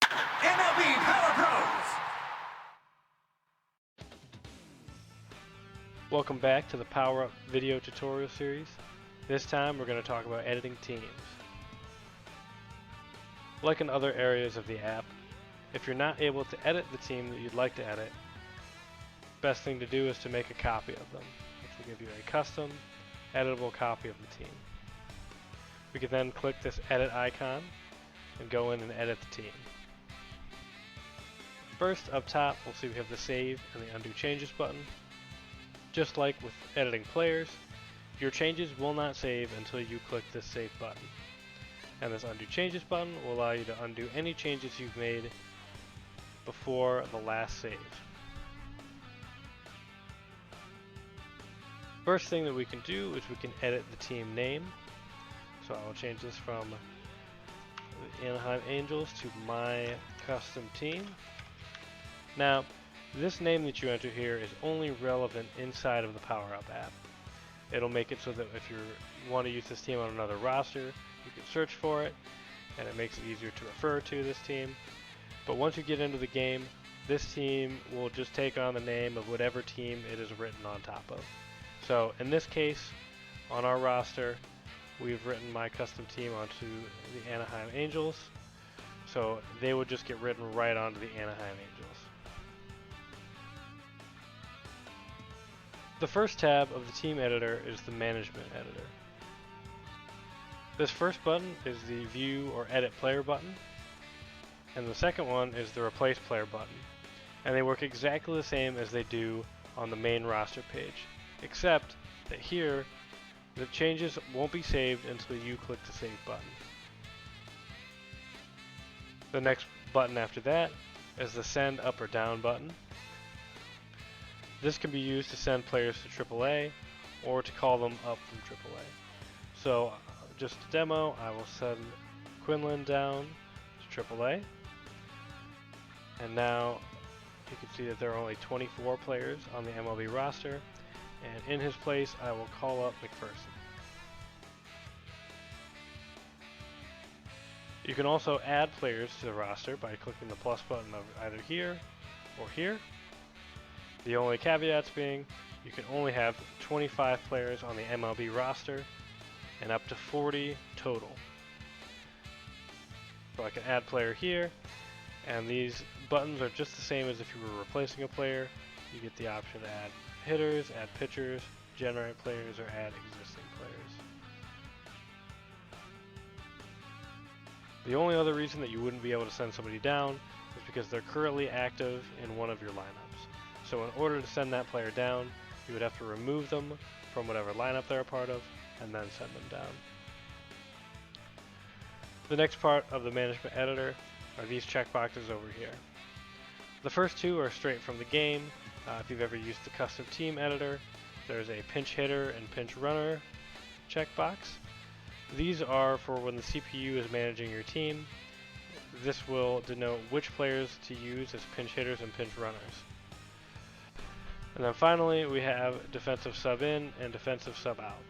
MLB Power Pros! Welcome back to the PowerUp video tutorial series. This time we're going to talk about editing teams. Like in other areas of the app, if you're not able to edit the team that you'd like to edit, best thing to do is to make a copy of them, which will give you a custom, editable copy of the team. We can then click this edit icon and go in and edit the team. First, up top, we'll see we have the save and the undo changes button. Just like with editing players, your changes will not save until you click this save button. And this undo changes button will allow you to undo any changes you've made before the last save. First thing that we can do is we can edit the team name. So I will change this from the Anaheim Angels to my custom team. Now, this name that you enter here is only relevant inside of the PowerUp app. It'll make it so that if you want to use this team on another roster, you can search for it, and it makes it easier to refer to this team. But once you get into the game, this team will just take on the name of whatever team it is written on top of. So in this case, on our roster, we've written my custom team onto the Anaheim Angels, so they would just get written right onto the Anaheim Angels. The first tab of the team editor is the management editor. This first button is the view or edit player button, and the second one is the replace player button. And they work exactly the same as they do on the main roster page, except that here the changes won't be saved until you click the save button. The next button after that is the send up or down button. This can be used to send players to AAA or to call them up from AAA. So just a demo, I will send Quinlan down to AAA. And now you can see that there are only 24 players on the MLB roster, and in his place I will call up McPherson. You can also add players to the roster by clicking the plus button either here or here. The only caveats being, you can only have 25 players on the MLB roster and up to 40 total. So I can add player here, and these buttons are just the same as if you were replacing a player. You get the option to add hitters, add pitchers, generate players, or add existing players. The only other reason that you wouldn't be able to send somebody down is because they're currently active in one of your lineups. So in order to send that player down, you would have to remove them from whatever lineup they're a part of, and then send them down. The next part of the management editor are these checkboxes over here. The first two are straight from the game. If you've ever used the custom team editor, there's a pinch hitter and pinch runner checkbox. These are for when the CPU is managing your team. This will denote which players to use as pinch hitters and pinch runners. And then finally, we have defensive sub in and defensive sub out.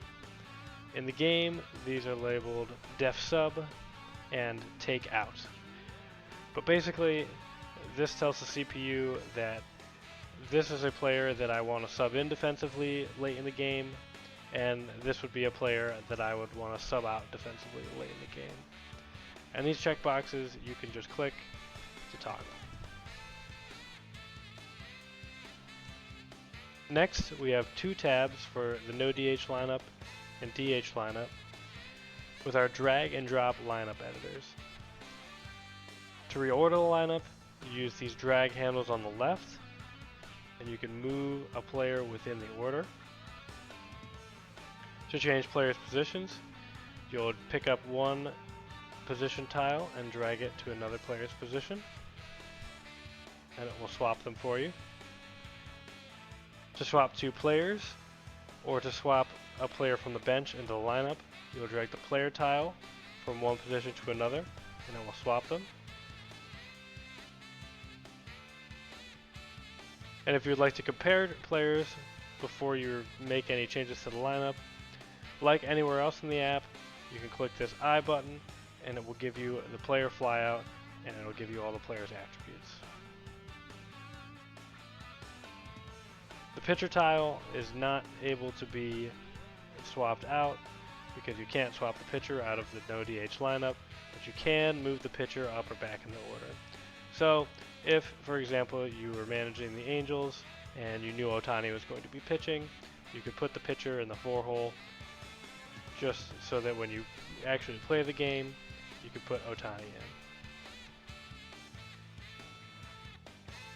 In the game, these are labeled def sub and take out. But basically, this tells the CPU that this is a player that I want to sub in defensively late in the game, and this would be a player that I would want to sub out defensively late in the game. And these checkboxes you can just click to toggle. Next, we have two tabs for the no DH lineup and DH lineup with our drag and drop lineup editors. To reorder the lineup, you use these drag handles on the left, and you can move a player within the order. To change players' positions, you'll pick up one position tile and drag it to another player's position, and it will swap them for you. To swap two players, or to swap a player from the bench into the lineup, you'll drag the player tile from one position to another, and it will swap them. And if you'd like to compare players before you make any changes to the lineup, like anywhere else in the app, you can click this I button, and it will give you the player flyout and it'll give you all the player's attributes. The pitcher tile is not able to be swapped out because you can't swap the pitcher out of the no DH lineup, but you can move the pitcher up or back in the order. So if, for example, you were managing the Angels and you knew Ohtani was going to be pitching, you could put the pitcher in the 4-hole just so that when you actually play the game, you could put Ohtani in.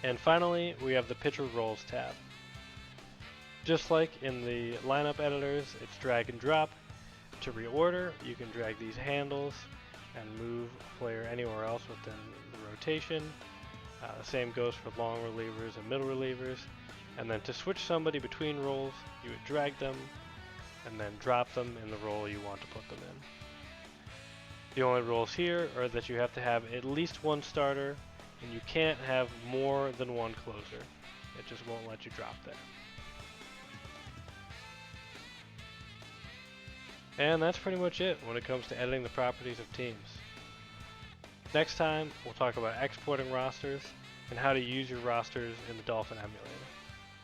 And finally, we have the pitcher roles tab. Just like in the lineup editors, it's drag and drop. To reorder, you can drag these handles and move a player anywhere else within the rotation. The same goes for long relievers and middle relievers. And then to switch somebody between roles, you would drag them and then drop them in the role you want to put them in. The only rules here are that you have to have at least one starter and you can't have more than one closer. It just won't let you drop there. And that's pretty much it when it comes to editing the properties of teams. Next time, we'll talk about exporting rosters and how to use your rosters in the Dolphin emulator.